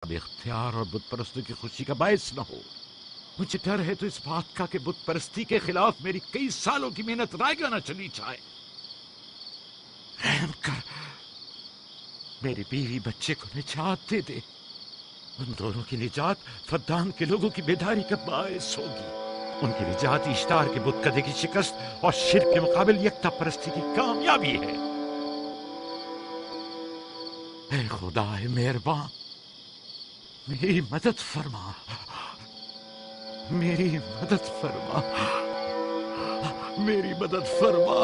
अब इख्तियार और बुत परस्तों की खुशी का बायस न हो। मुझे डर है तो इस बात का कि बुत परस्ती के खिलाफ मेरी कई सालों की मेहनत रायगा न चली जाए। रहम कर, मेरी बीवी बच्चे को निजात दे दे। उन दोनों की निजात फद्दान के लोगों की बेदारी का बायस होगी। उनकी निजात इश्तार के बुत कदे की शिकस्त और शिर्क के मुकाबिल यकता परस्ती की कामयाबी है। ऐ खुदा है मेहरबान, मेरी मदद फरमा, मेरी मदद फरमा, मेरी मदद फरमा।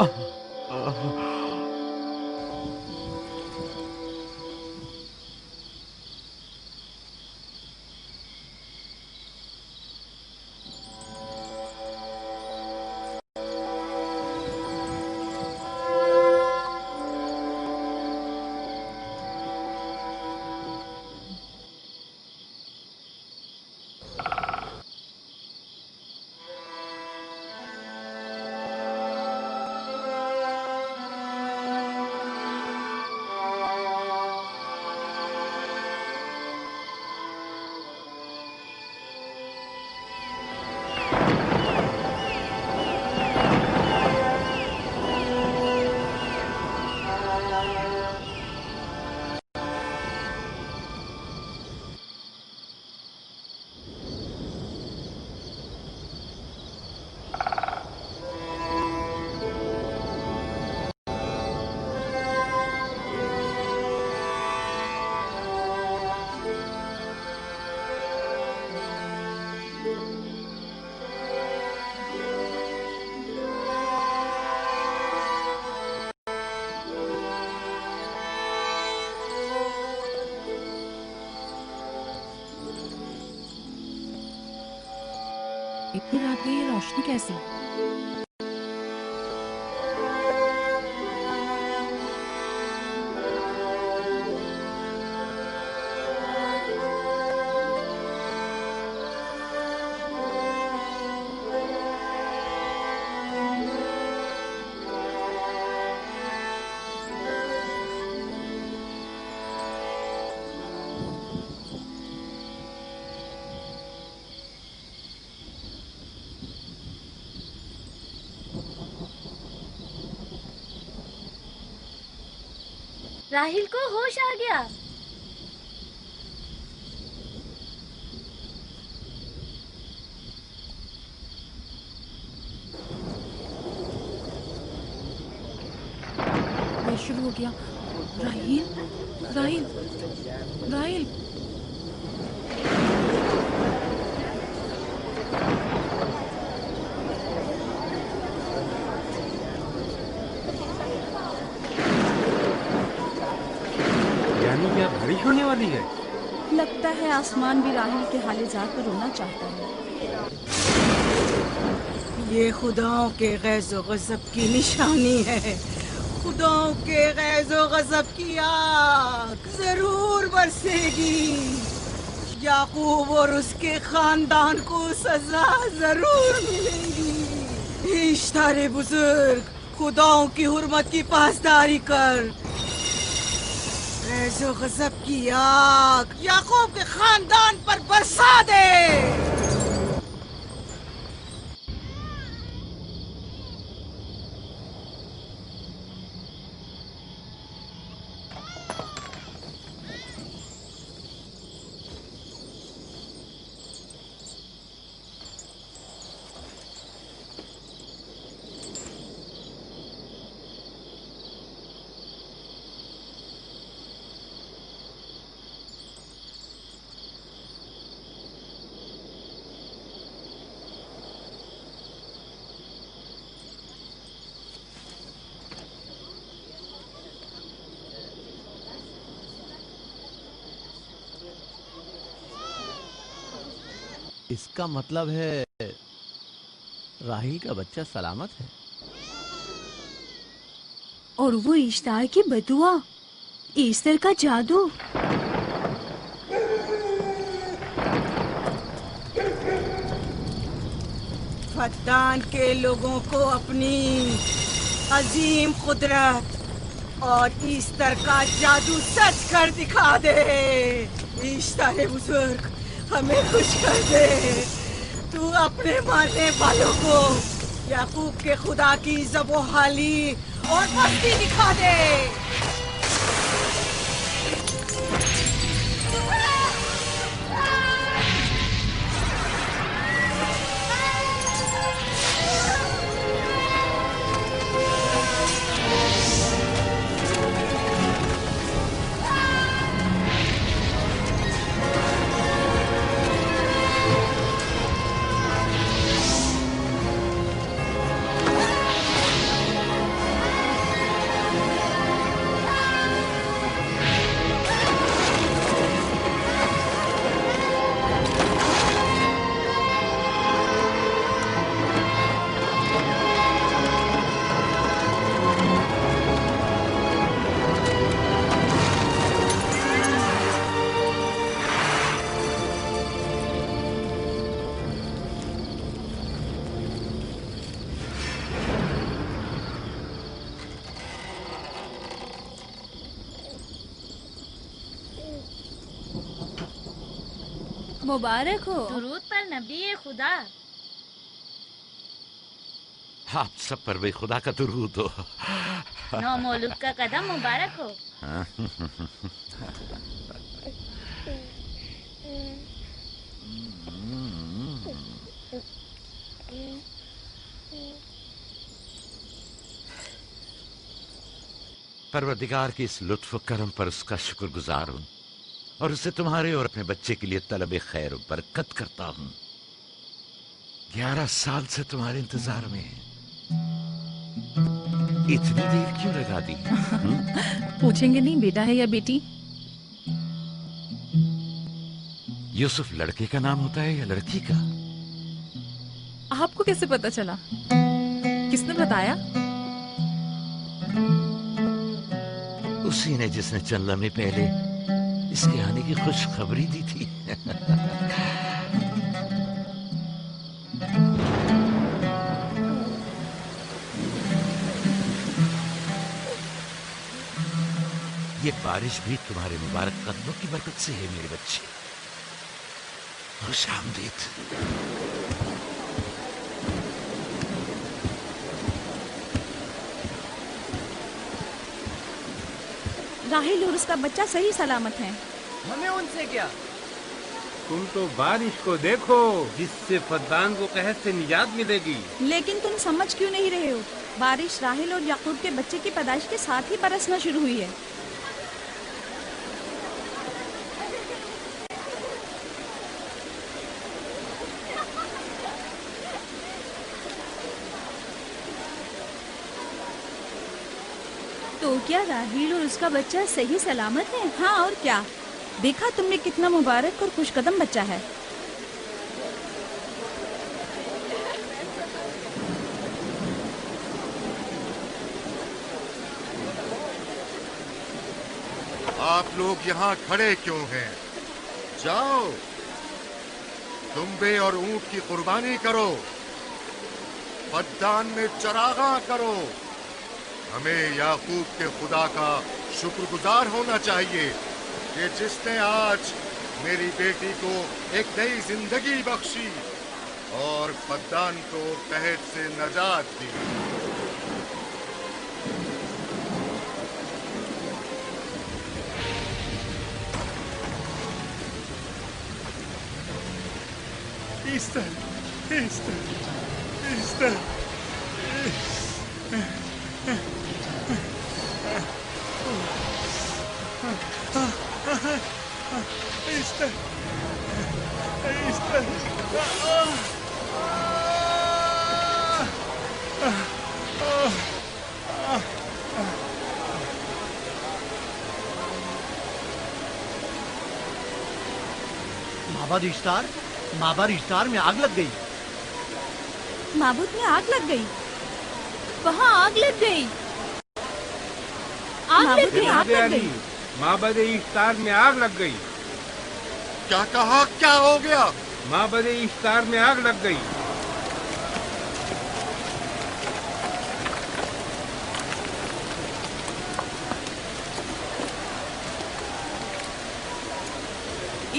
इतनी रात में ये रोशनी कैसी? राहिल को होश आ गया। ये शुरू हो गया। राहिल, राहिल, राहिल। क्या बारिश होने वाली है? लगता है आसमान भी राहिल के हाले जात पर रोना चाहता है। ये खुदाओं के गैज़ो गज़ब की निशानी है। खुदाओं के गैज़ो गज़ब की आग जरूर बरसेगी। याकूब और उसके खानदान को सजा जरूर मिलेगी। इश्तारे बुजुर्ग, खुदाओं की हुर्मत की पासदारी कर। गैज़ो गज़ब की आग याकूब के खानदान पर बरसा दे। इसका मतलब है राहिल का बच्चा सलामत है। और वो इश्तार की बदुआ, ईस्टर का जादू। फद्दान के लोगों को अपनी अजीम कुदरत और ईस्टर का जादू सच कर दिखा दे। इश्तारे बुजुर्ग, हमें खुश कर दे। तू अपने मानने वालों को याकूब के खुदा की ज़बो-हाली और मस्ती दिखा दे। मुबारक हो। दुरूद पर नबी खुदा। आप सब पर भी खुदा का दुरूद हो। नौ मौलूद का कदम मुबारक हो। परवरदिगार की इस लुत्फ करम पर उसका शुक्रगुजार हूँ और उसे तुम्हारे और अपने बच्चे के लिए तलब खैर और बरकत करता हूँ। 11 साल से तुम्हारे इंतजार में है। इतनी देर क्यों लगा दी? पूछेंगे नहीं बेटा है या बेटी? यूसुफ लड़के का नाम होता है या लड़की का? आपको कैसे पता चला? किसने बताया? उसी ने जिसने चंद लम्हे पहले इसके आने की खुशखबरी दी थी। ये बारिश भी तुम्हारे मुबारक कदमों की बरकत से है मेरे बच्चे। खुश आमदीद। राहिल और उसका बच्चा सही सलामत है। हमें उनसे क्या? तुम तो बारिश को देखो जिससे फद्दान को कहत से निजात मिलेगी। लेकिन तुम समझ क्यों नहीं रहे हो? बारिश राहिल और याकूब के बच्चे की पैदाइश के साथ ही बरसना शुरू हुई है। तो क्या राहिल और उसका बच्चा सही सलामत है? हाँ और क्या। देखा तुमने कितना मुबारक और खुशकदम बच्चा है। आप लोग यहाँ खड़े क्यों हैं? जाओ, दुम्बे और ऊंट की कुर्बानी करो, फद्दान में चरागा करो। हमें याकूब के खुदा का शुक्रगुजार होना चाहिए कि जिसने आज मेरी बेटी को एक नई जिंदगी बख्शी और फद्दान को कहत से नजात दी। माबाद इश्तार में आग लग गई। माबूद में आग लग गई। वहाँ आग लग गई। आग लग गई। माबद इफ्तार में आग लग गई। क्या कहा? क्या हो गया? माबद इफ्तार में आग लग गई।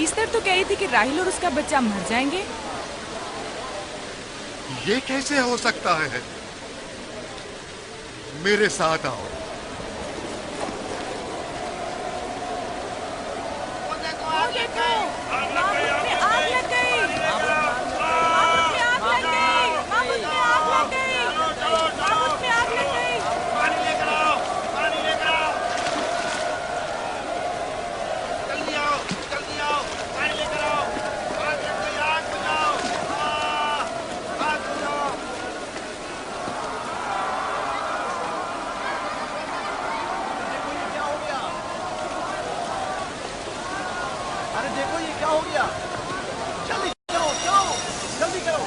ईस्टर तो कह रही थी कि राहिल और उसका बच्चा मर जाएंगे। ये कैसे हो सकता है? मेरे साथ आओ। अरे देखो ये क्या हो गया। जल्दी करो, चलो जल्दी करो,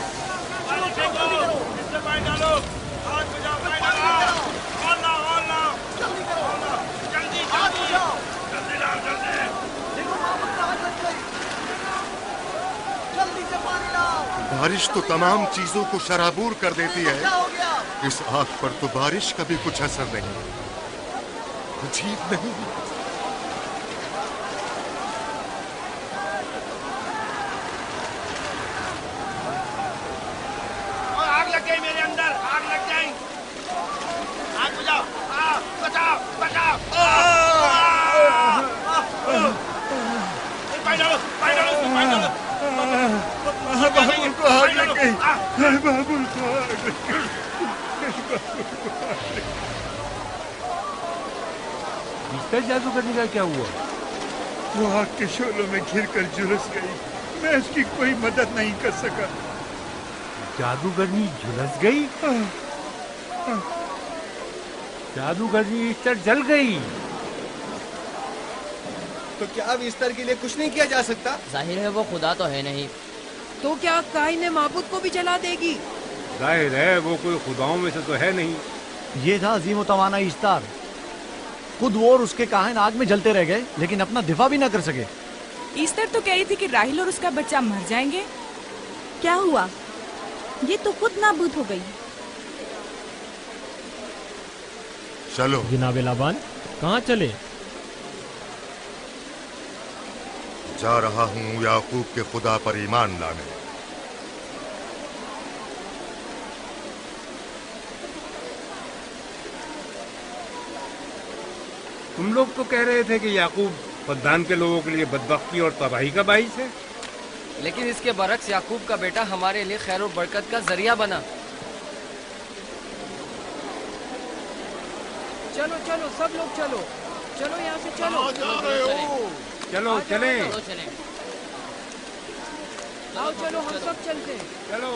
चलो जल्दी करो, जल्दी करो, आग बुझाओ, देखो मामूद में आग लग गई, जल्दी से पानी लाओ। बारिश तो तमाम चीजों को शराबूर कर देती है। क्या हो गया? इस आग पर तो बारिश का भी कुछ असर नहीं। अजीब नहीं? आग लग गई मेरे अंदर, आग लग गई। आग बुझाओ, बचाओ बचाओ। पानी डालो, पानी डालो, पानी डालो। बाबुल को आग लग गई। बाबुल को आग लग गई। ईस्टर जादूगरनी का क्या हुआ? वो आग के शोलों में घिरकर झुलस गई। मैं उसकी कोई मदद नहीं कर सका। जादूगरनी झुलस गई? जादूगरनी ईस्टर जल गई। तो क्या अब ईस्टर के लिए कुछ नहीं किया जा सकता? जाहिर है वो खुदा तो है नहीं। तो क्या काई ने माबूद को भी जला देगी? जाहिर है वो कोई खुदाओं में से तो है नहीं। ये था अजीम तवाना ईस्टर। खुद वो और उसके काहिन आग में जलते रह गए, लेकिन अपना दिफा भी ना कर सके। ईस्टर तो कह रही थी कि राहिल और उसका बच्चा मर जाएंगे। क्या हुआ? ये तो खुद नाबूद हो गई। चलो जनाब लाबान, कहाँ चले? जा रहा हूँ याकूब के खुदा पर ईमान लाने। तुम लोग तो कह रहे थे कि याकूब फद्दान के लोगों के लिए बदबख्ती और तबाही का बाइस है। लेकिन इसके बरक्स याकूब का बेटा हमारे लिए खैर और बरकत का जरिया बना। चलो चलो सब लोग चलो, चलो यहाँ से चलो। चलो चले, आओ चलो हम सब चलते हैं। चलो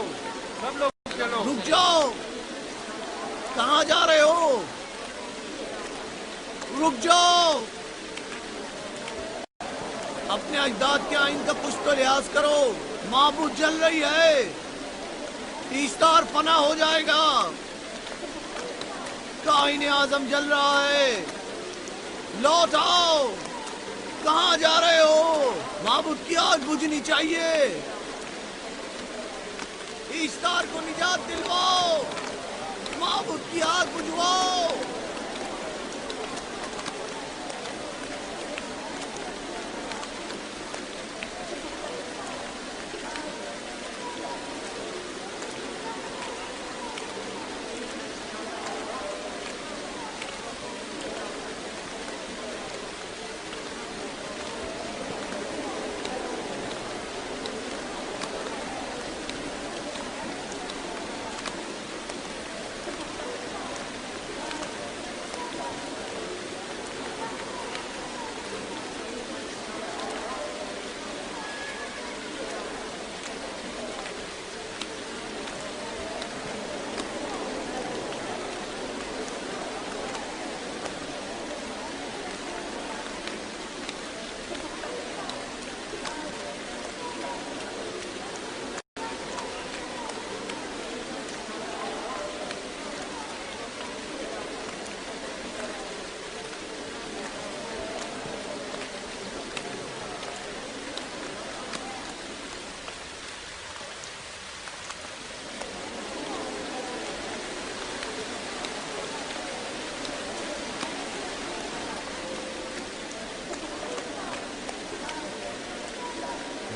सब लोग चलो। रुक जाओ, कहाँ जा रहे हो? रुक जाओ, अपने अजदाद के आइन का कुछ तो लिहाज करो। माबूद जल रही है, ईस्टर फना हो जाएगा। काइन आजम जल रहा है, लौट आओ। कहाँ जा रहे हो? माबूद की आग बुझनी चाहिए। ईस्टर को निजात दिलवाओ, माबूद की आग बुझवाओ।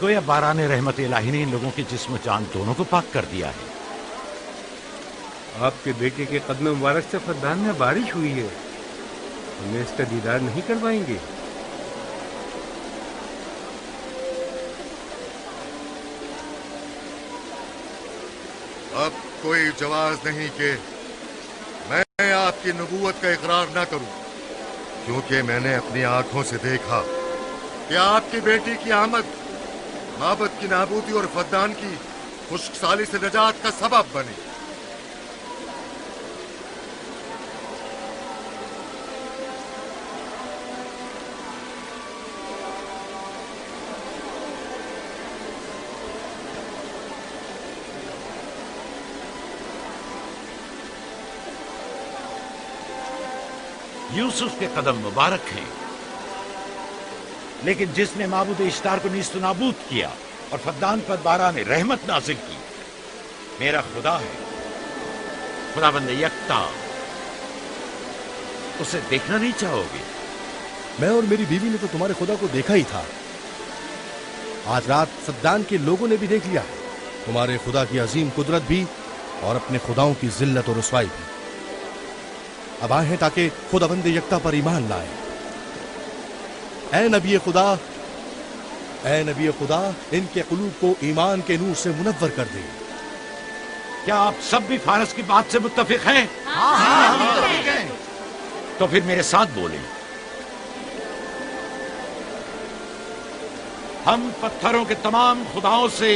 गोया बारान रहमत इलाही ने इन लोगों के जिस्म जान दोनों को पाक कर दिया है। आपके बेटे के कदम मुबारक से फद्दान में बारिश हुई है, हमें इसका दीदार नहीं करवाएंगे? अब कोई जवाब नहीं कि मैं आपकी नबूवत का इकरार ना करूं, क्योंकि मैंने अपनी आंखों से देखा कि आपकी बेटी की आमद माबद की नाबूदी और फद्दान की खुश्कसाली से निजात का सबब बनी। यूसुफ के कदम मुबारक हैं, लेकिन जिसने माबूद इश्तार को नीस्त नाबूद किया और फद्दान पर बारान रहमत नाजिल की, मेरा खुदा है, खुदाबंद यकता। उसे देखना नहीं चाहोगे? मैं और मेरी बीवी ने तो तुम्हारे खुदा को देखा ही था। आज रात फद्दान के लोगों ने भी देख लिया है तुम्हारे खुदा की अजीम कुदरत भी और अपने खुदाओं की जिल्लत और रुसवाई भी। अब आए हैं ताकि खुदाबंद यकता पर ईमान लाए। ऐ नबी खुदा, इनके कुलूब को ईमान के नूर से मुनव्वर कर दे। क्या आप सब भी फारस की बात से मुत्तफिक हैं? हाँ। तो फिर मेरे साथ बोलें। हम पत्थरों के तमाम खुदाओं से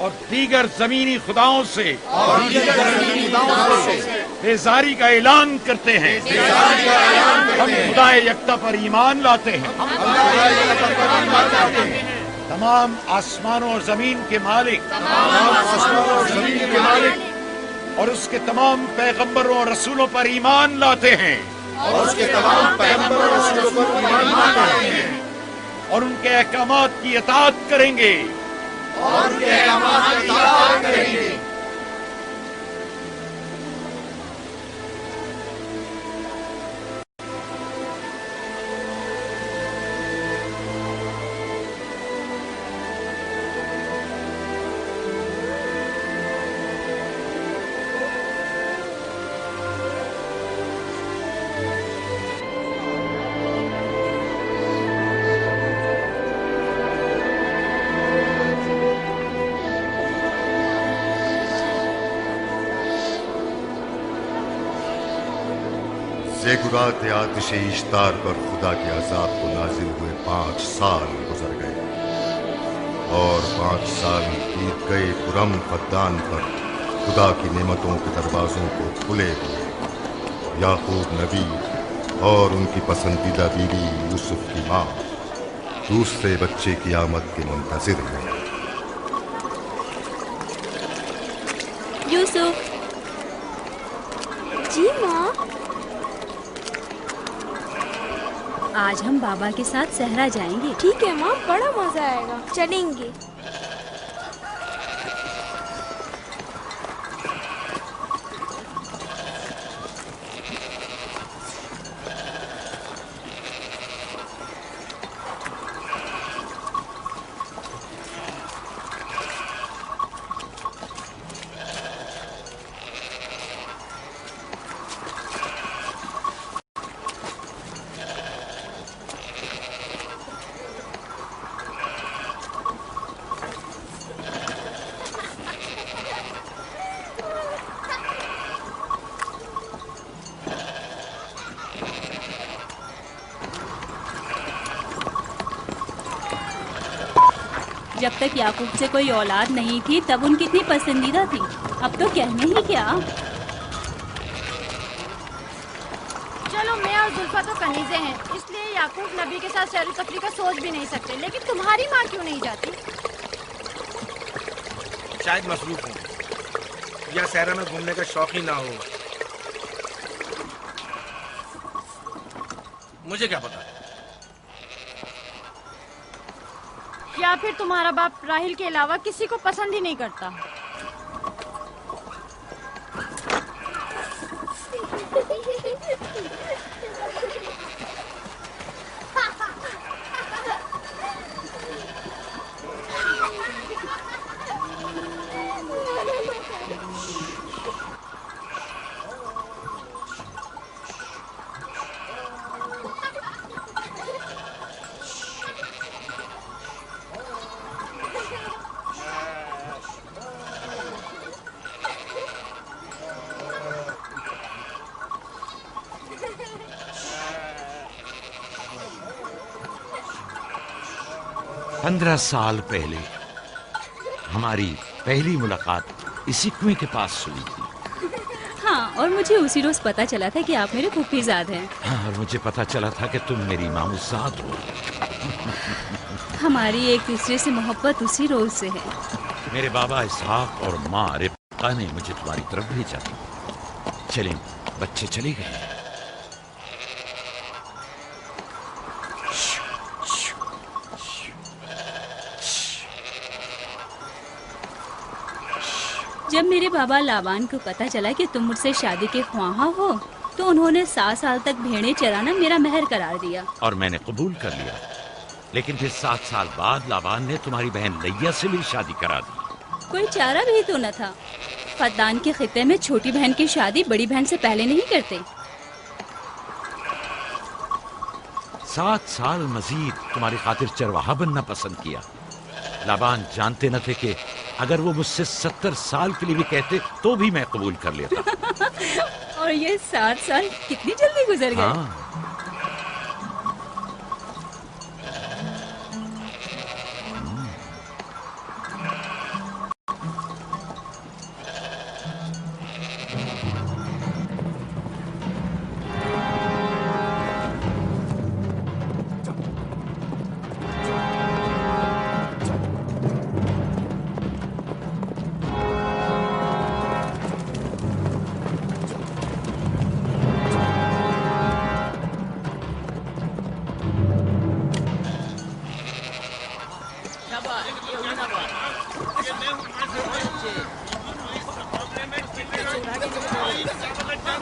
और दीगर जमीनी खुदाओं से बेजारी का ऐलान करते हैं। हम खुदाए यकता पर ईमान लाते हैं। तमाम आसमानों और जमीन के मालिक और उसके तमाम पैगंबरों और रसूलों पर ईमान लाते हैं और उनके अहकामात की इताअत करेंगे ज़ेगुरात आतिश इश्तार पर खुदा के अजाब को नाजिल हुए 5 साल गुजर गए और 5 साल बीत गए पुरम फद्दान पर खुदा की नेमतों के दरवाजों को खुले हुए। याकूब नबी और उनकी पसंदीदा बीवी यूसुफ की माँ दूसरे बच्चे की आमद के मुंतजिर हैं। यूसुफ जी माँ, आज हम बाबा के साथ सहरा जाएंगे। ठीक है माँ, बड़ा मजा आएगा, चलेंगे। जब तक याकूब से कोई औलाद नहीं थी तब उनकी इतनी पसंदीदा थी, अब तो कहने ही क्या। चलो मैं और जुल्फा तो कनीजे हैं, इसलिए याकूब नबी के साथ सैर तफरी का सोच भी नहीं सकते, लेकिन तुम्हारी माँ क्यों नहीं जाती? शायद मसरूफ हो या सहरा में घूमने का शौक ही ना हो, मुझे क्या पता। या फिर तुम्हारा बाप राहिल के अलावा किसी को पसंद ही नहीं करता। 15 साल पहले हमारी पहली मुलाकात इसी कुएं के पास हुई थी। हाँ, और मुझे उसी रोज पता चला था कि आप मेरे फूफीजाद हैं। हाँ, और मुझे पता चला था कि तुम मेरी मामूजाद हो। हमारी एक दूसरे से मोहब्बत उसी रोज से है। मेरे बाबा इसहाक और माँ रिब्का ने मुझे तुम्हारी तरफ भेजा था। चलें, बच्चे चले गए। जब मेरे बाबा लाबान को पता चला कि तुम मुझसे शादी के ख्वाहा हो, तो उन्होंने 7 साल तक भेड़ें चराना मेरा महर करार दिया। और मैंने कबूल कर लिया। लेकिन फिर 7 साल बाद लाबान ने तुम्हारी बहन लैया से मेरी शादी करा दी। कोई चारा भी तो न था। फद्दान के खित्ते में छोटी बहन की शादी बड़ी बहन से पहले नहीं करते। 7 साल मजीद तुम्हारी खातिर चरवाहा बनना पसंद किया। लाबान जानते न थे कि अगर वो मुझसे 70 साल के लिए भी कहते तो भी मैं कबूल कर लेता। और ये 7 साल कितनी जल्दी गुजर गए। हाँ।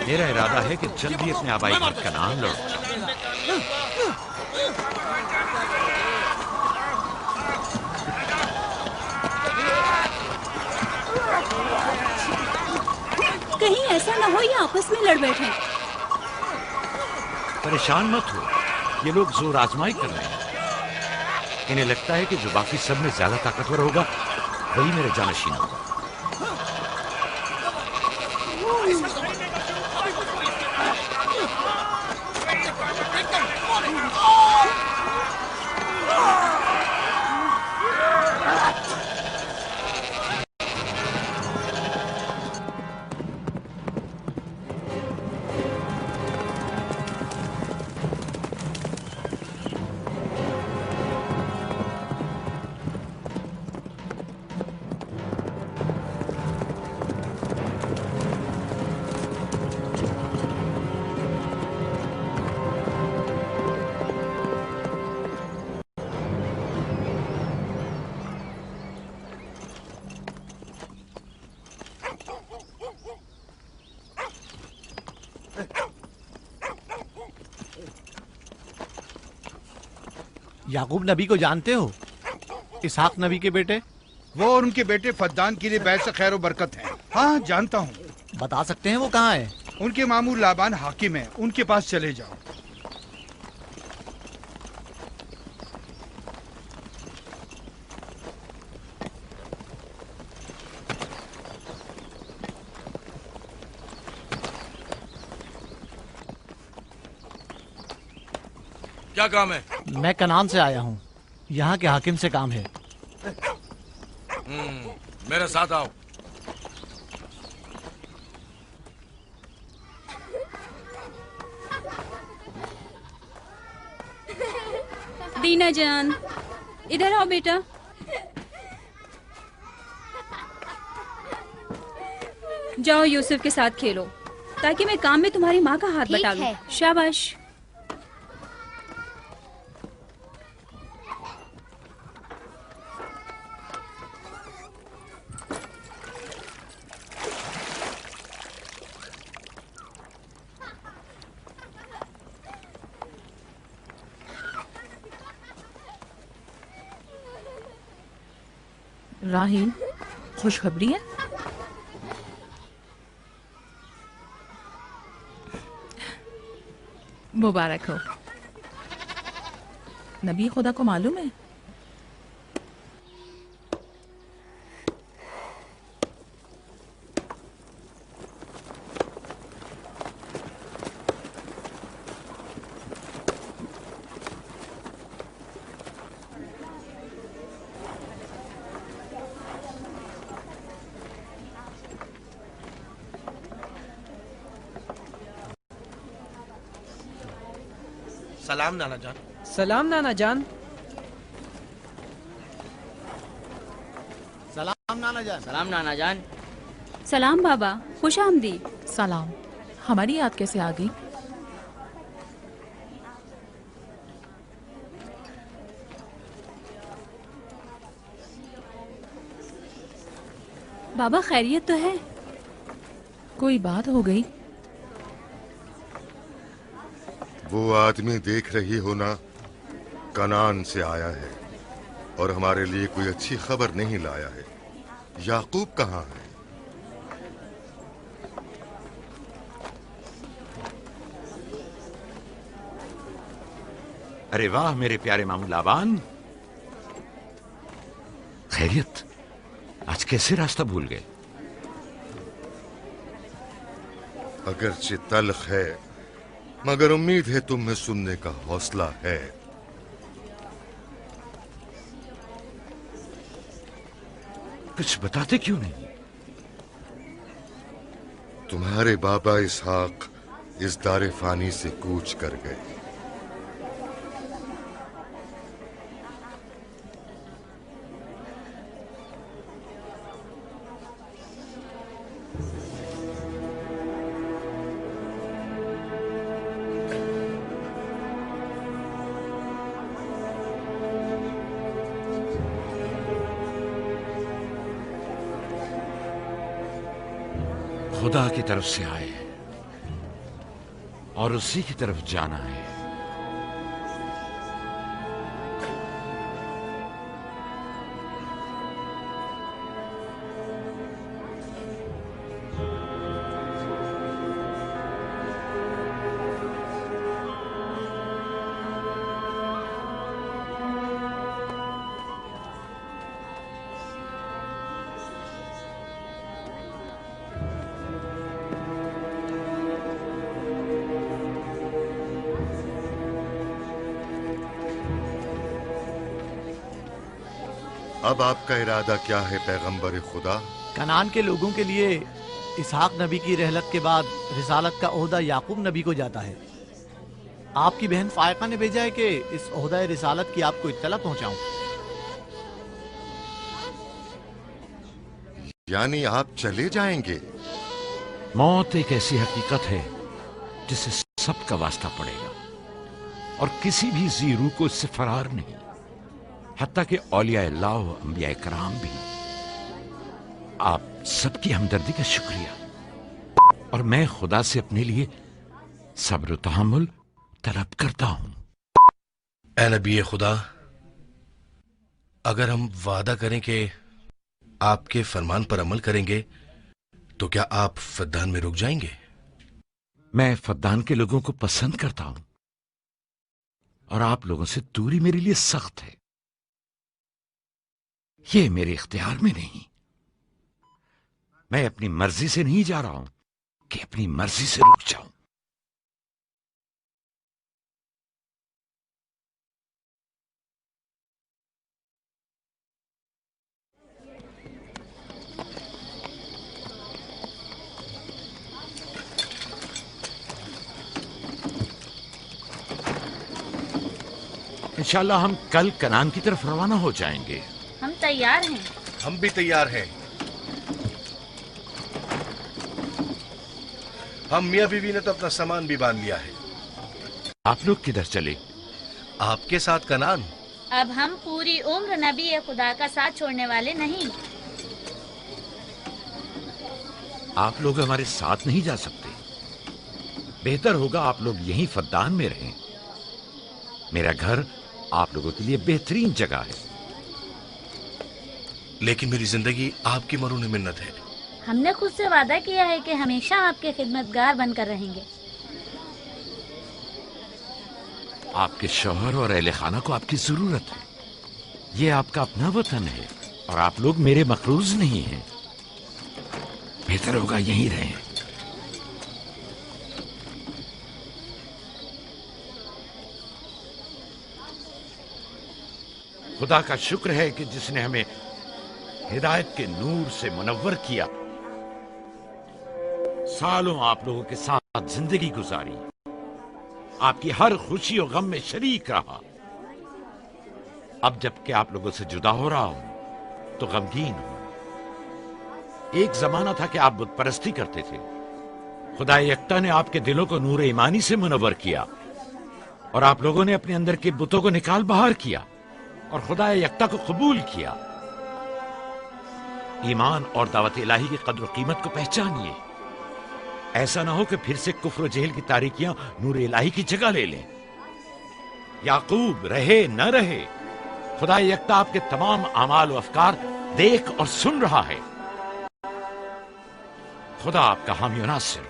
मेरा इरादा है कि जल्दी अपने आबाई घर का नाम लौट। कहीं ऐसा ना हो ये आपस में लड़ बैठे। परेशान मत हो, ये लोग जोर आजमाई कर रहे हैं। इन्हें लगता है कि जो बाकी सब में ज्यादा ताकतवर होगा वही मेरे जानशीन होगा। याकूब नबी को जानते हो? इसहाक नबी के बेटे। वो और उनके बेटे फद्दान के लिए बैस खैर बरकत है। हाँ जानता हूँ। बता सकते हैं वो कहाँ है? उनके मामू लाबान हाकिम है, उनके पास चले जाओ। क्या काम है? मैं कनान से आया हूँ, यहाँ के हाकिम से काम है। मेरे साथ आओ। दीना जान, इधर आओ बेटा। जाओ यूसुफ के साथ खेलो, ताकि मैं काम में तुम्हारी माँ का हाथ बटा लूं। शाबाश। राहील, खुशखबरी है? मुबारक हो। नबी खुदा को मालूम है? सलाम नाना जान। सलाम नाना जान। सलाम नाना जान। सलाम नाना जान। सलाम बाबा, खुश आमदीद। सलाम। हमारी याद कैसे आ गई? बाबा खैरियत तो है? कोई बात हो गई? वो आदमी देख रही हो ना, कनान से आया है और हमारे लिए कोई अच्छी खबर नहीं लाया है। याकूब कहाँ है? अरे वाह मेरे प्यारे मामू लाबान, खैरियत? आज कैसे रास्ता भूल गए? अगरचे तल्ख है, मगर उम्मीद है तुम में सुनने का हौसला है। कुछ बताते क्यों नहीं? तुम्हारे बाबा इसहाक इस दारे फानी से कूच कर गए। खुदा की तरफ से आए हैं और उसी की तरफ जाना है। अब आपका इरादा क्या है पैगंबर खुदा? कनान के लोगों के लिए इसहाक नबी की रहलत के बाद रिसालत का ओहदा याकूब नबी को जाता है। आपकी बहन फायका ने भेजा है कि इस ओहदा रिसालत की आपको इत्तला पहुंचाऊं। यानी आप चले जाएंगे? मौत एक ऐसी हकीकत है जिससे सबका वास्ता पड़ेगा और किसी भी जी रूह को इससे फरार नहीं, हत्ता कि औलिया अल्लाह व अंबिया कराम भी। आप सबकी हमदर्दी का शुक्रिया और मैं खुदा से अपने लिए सब्र तहम्मुल तलब करता हूं। ऐ नबी खुदा, अगर हम वादा करें कि आपके फरमान पर अमल करेंगे तो क्या आप फद्दान में रुक जाएंगे? मैं फद्दान के लोगों को पसंद करता हूं और आप लोगों से दूरी मेरे लिए सख्त है। ये मेरे इख्तियार में नहीं। मैं अपनी मर्जी से नहीं जा रहा हूं कि अपनी मर्जी से रुक जाऊं। इंशाल्लाह हम कल कनान की तरफ रवाना हो जाएंगे। हम तैयार हैं। हम भी तैयार हैं। हम मियां बीवी ने तो अपना सामान भी बांध लिया है। आप लोग किधर चले? आपके साथ कनान। अब हम पूरी उम्र नबी खुदा का साथ छोड़ने वाले नहीं। आप लोग हमारे साथ नहीं जा सकते। बेहतर होगा आप लोग यहीं फद्दान में रहें। मेरा घर आप लोगों के लिए बेहतरीन जगह है। लेकिन मेरी जिंदगी आपकी मरून मिन्नत है। हमने खुद से वादा किया है कि हमेशा आपके खिदमतगार बनकर रहेंगे। आपके शौहर और अहले खाना को आपकी जरूरत है। ये आपका अपना वतन है और आप लोग मेरे मखरूज नहीं हैं। बेहतर होगा यहीं रहें। खुदा का शुक्र है कि जिसने हमें हिदायत के नूर से मुनव्वर किया। सालों आप लोगों के साथ जिंदगी गुजारी। आपकी हर खुशी और गम में शरीक रहा। अब जबकि आप लोगों से जुदा हो रहा हूं तो गमगीन हूं। एक जमाना था कि आप बुत परस्ती करते थे। खुदा यकता ने आपके दिलों को नूर ईमानी से मुनव्वर किया और आप लोगों ने अपने अंदर के बुतों को निकाल बाहर किया और खुदा यकता को कबूल किया। ईमान और दावत इलाही की कद्र कीमत को पहचानिए। ऐसा ना हो कि फिर से कुफ्र जेल की तारीकियां नूर इलाही की जगह ले लें। याकूब रहे न रहे, खुदा यकता आपके तमाम अमाल और अफकार देख और सुन रहा है। खुदा आपका हामी और नासिर।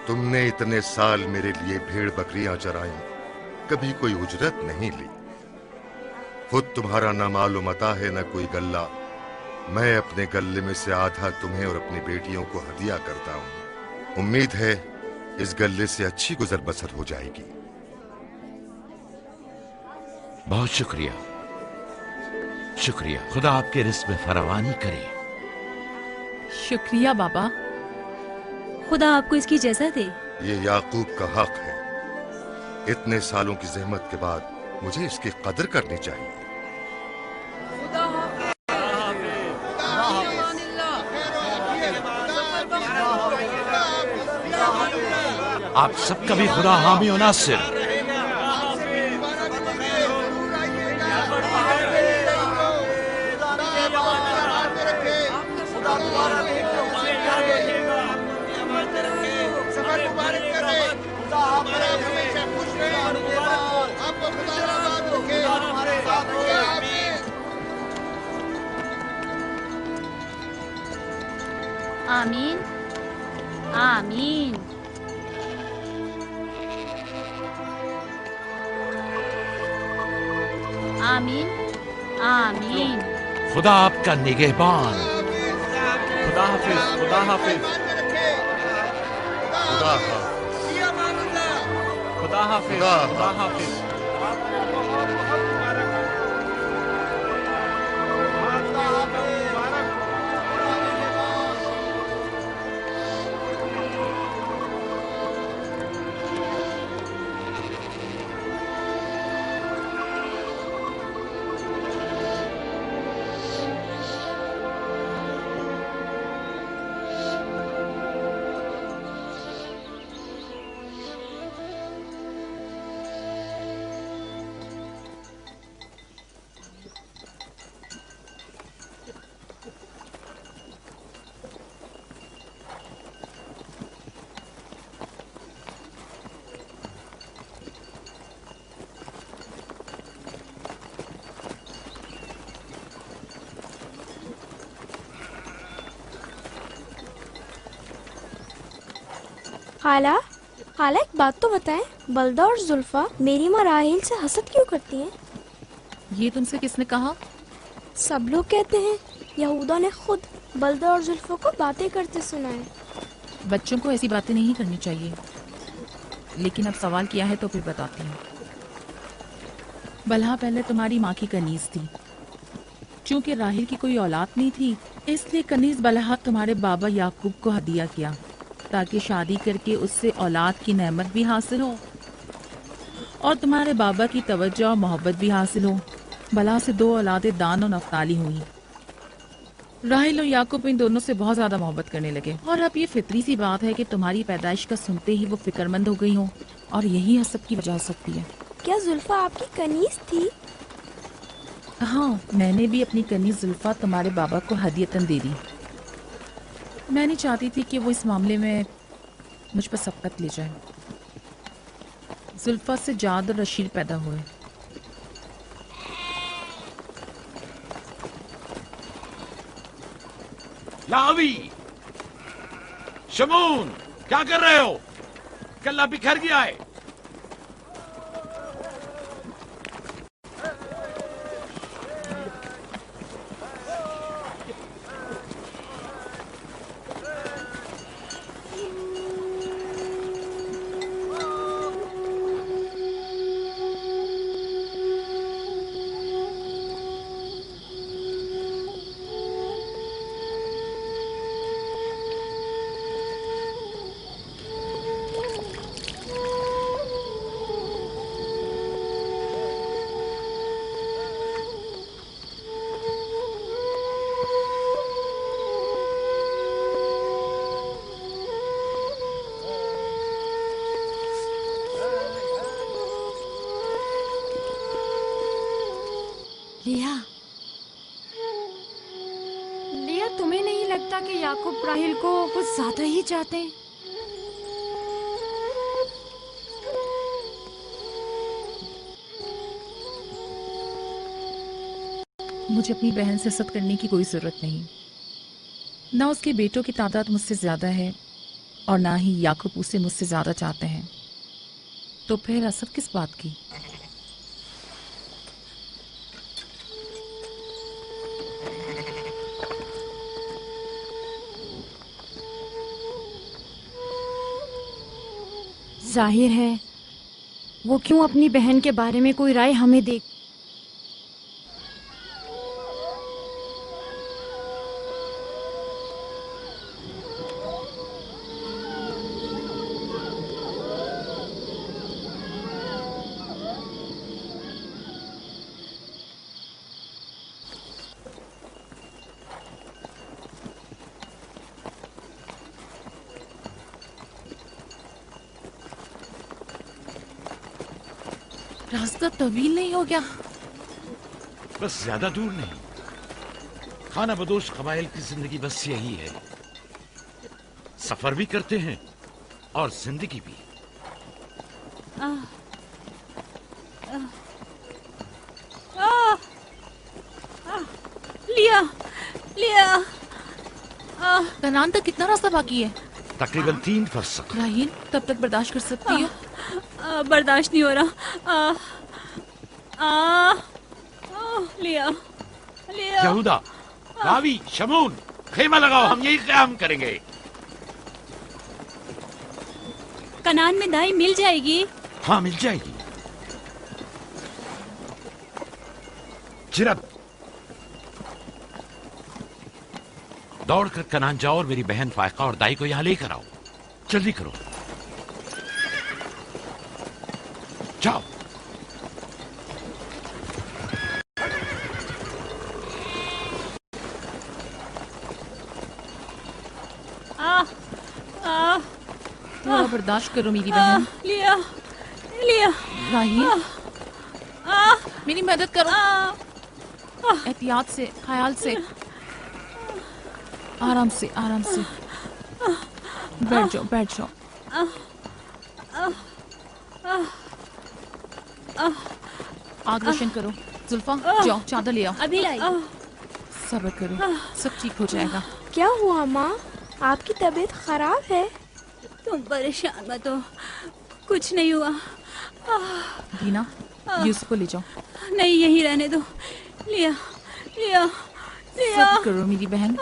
तुमने इतने साल मेरे लिए भेड़ बकरियां चराई, कभी कोई उजरत नहीं ली। खुद तुम्हारा ना मालूम अता है न कोई गल्ला। मैं अपने गल्ले में से आधा तुम्हें और अपनी बेटियों को हदिया करता हूं। उम्मीद है इस गल्ले से अच्छी गुजर बसर हो जाएगी। बहुत शुक्रिया, शुक्रिया। खुदा आपके रिस्क में फरावानी करे। शुक्रिया बाबा। खुदा आपको इसकी जज़ा दे। ये याकूब का हक है। इतने सालों की जहमत के बाद मुझे इसकी कदर करनी चाहिए। आप सबका भी खुदा हामी और नासिर। आमीन आमीन। आमीन आमीन। खुदा आपका निगहबान। खुदा हाफिज, खुदा हाफिज, खुदा हाफिज, खुदा हाफिज, खुदा हाफिज। खाला, खाला एक बात तो बताएं, बलदा और जुल्फा मेरी माँ राहेल से हसद क्यों करती हैं? ये तुमसे किसने कहा? सब लोग कहते हैं यहूदा ने खुद बलदा और जुल्फा को बातें करते सुना है। बच्चों को ऐसी बातें नहीं करनी चाहिए, लेकिन अब सवाल किया है तो फिर बताती हूँ। बलहा पहले तुम्हारी माँ की कनीज थी। चूंकि राहिल की कोई औलाद नहीं थी, इसलिए कनीज बलहा तुम्हारे बाबा याकूब को हदिया किया ताकि शादी करके उससे औलाद की नेमत भी हासिल हो और तुम्हारे बाबा की तवज्जो और मोहब्बत भी हासिल हो। बलहा से 2 औलादें दान और नफ्ताली हुई। राहिल और याकूब इन दोनों से बहुत ज्यादा मोहब्बत करने लगे और अब ये फितरी सी बात है कि तुम्हारी पैदाइश का सुनते ही वो फिक्रमंद हो गई हो और यही हसद की वजह हो सकती है। क्या जुल्फा आपकी कनीज थी? हाँ, मैंने भी अपनी कनीज जुल्फा तुम्हारे बाबा को हदियतन दे दी। मैं नहीं चाहती थी कि वो इस मामले में मुझ पर सबकत ले जाए। जुल्फा से जाद और रशीद पैदा हुए। लावी, शमून, क्या कर रहे हो? कल्ला बिखर गया है। क्या तुम्हें नहीं लगता कि याकूब राहिल को कुछ ज्यादा ही चाहते हैं? मुझे अपनी बहन से हसद करने की कोई जरूरत नहीं। ना उसके बेटों की तादाद मुझसे ज्यादा है और ना ही याकूब उसे मुझसे ज्यादा चाहते हैं, तो फिर हसद किस बात की? जाहिर है वो क्यों अपनी बहन के बारे में कोई राय हमें दे। रास्ता तवील नहीं हो गया? बस ज्यादा दूर नहीं। खाना बदोश कबाइल की जिंदगी बस यही है, सफर भी करते हैं और जिंदगी भी। लिया लिया। कनान तक कितना रास्ता बाकी है? तकरीबन 3 फरसख। राहील तब तक बर्दाश्त कर सकती हो? बर्दाश्त नहीं हो रहा। लिया लिया। यहूदा, रावी, शमून, खेमा लगाओ, हम यही क़याम करेंगे। कनान में दाई मिल जाएगी? हाँ, मिल जाएगी। चिरत, दौड़कर कनान जाओ और मेरी बहन फायका और दाई को यहां लेकर आओ। जल्दी करो, जाओ। थोड़ा बर्दाश्त करो मेरी बहन। लिया लिया। राहील, मेरी मदद करो। एहतियात से, ख्याल से, आराम से, आराम से। बैठ जाओ, बैठ जाओ। आग रोशन करो। जुल्फा, जाओ चादर ले आओ। अभी लाई। सब्र करो, सब ठीक हो जाएगा। क्या हुआ माँ? आपकी तबीयत खराब है? तुम परेशान मत हो, कुछ नहीं हुआ। दीना, यूसुफ को ले जाओ। नहीं, यहीं रहने दो। लिया लिया लिया। सब्र करो मेरी बहन।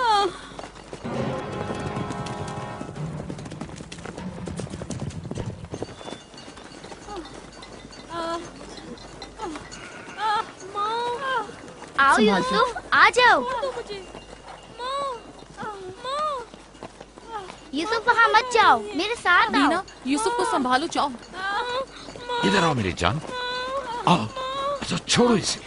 आओ यूसुफ, आ जाओ। यूसुफ वहाँ मत जाओ, मेरे साथ आओ। दीना, यूसुफ को संभालो, जाओ। इधर आओ मेरी जान, आओ। अच्छा, छोड़ो इसे।